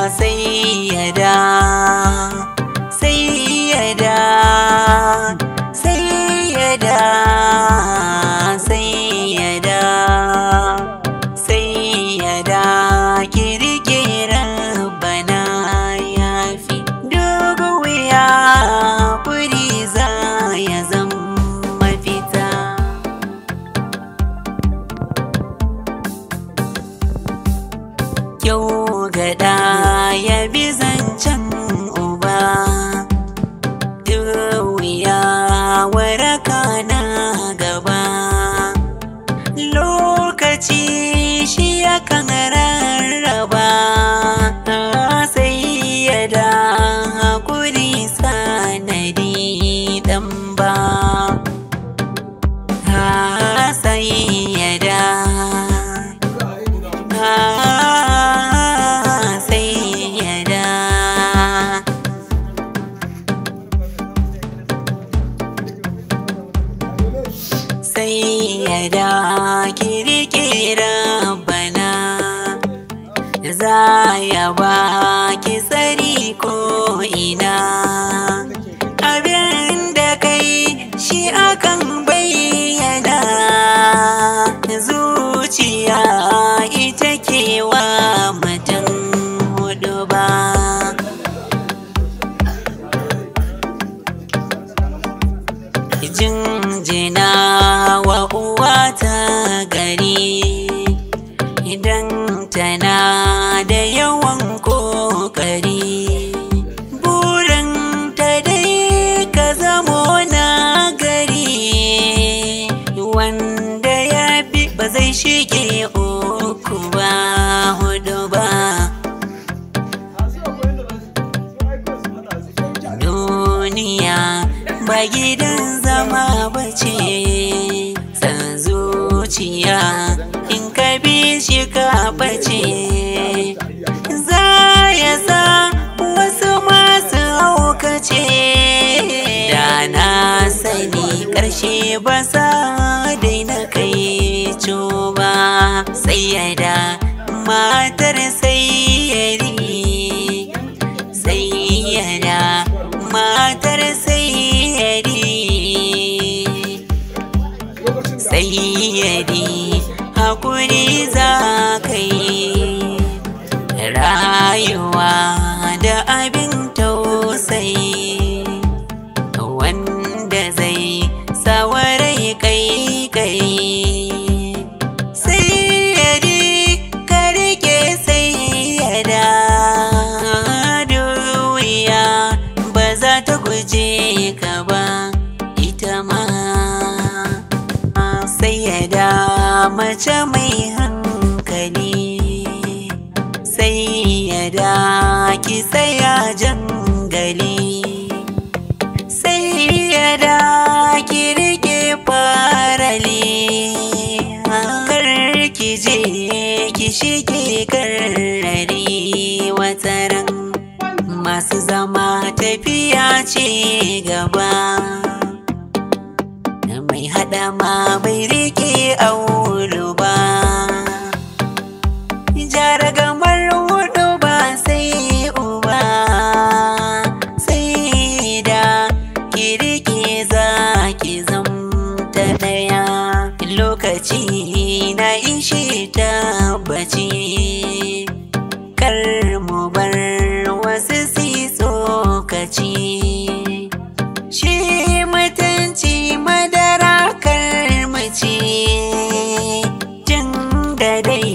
sayyada sayyada sayyada sayyada sayyada kirki rabbana yafi dogo wuya kuri za ya zama fita kyau gada ya bi zancen uba wuya waraka na gaba lokaci shi yakan rarraba sai ya da hakuri sanadi dan ba sai ya da sayyada kirkira bana za ya baki tsari ko ina abin da kai shi akan bayyana zuciya ita kewa mutum hudu ba jinjina wa uwa ta gari idan tana da yawan kokari burin ta dai ka zamo na gari wanda ya fi ba zai shige uku ba hudu ba duniya ba gidan zama bace san zuciya in ka bi shi ka bace za ya sa wasu masu haukace da na sani ƙarshe ba sa daina kai ba sayyada matar sayyari sayyada matar sayyadi sayyadi hakuri za ka yi rayuwa da abin tausayi wanda zai sawarai kai sayyadi ka rike sayyada duniya ba za ta guje ka ba ita ma sayyada mace mai hankali sayyada ki tsaya jangali sayyada ki rike farali kar ki je ki shige karrari wataran masu zama tafiya ce gaba mai hada ma bai rike aulu ba jaragamar hudu ba sai uba sai da ki rike za ki zamta daya lokaci na ishe tabbaci kar mu bar wasu si tsokaci shi mutunci madara karmaci tun da dai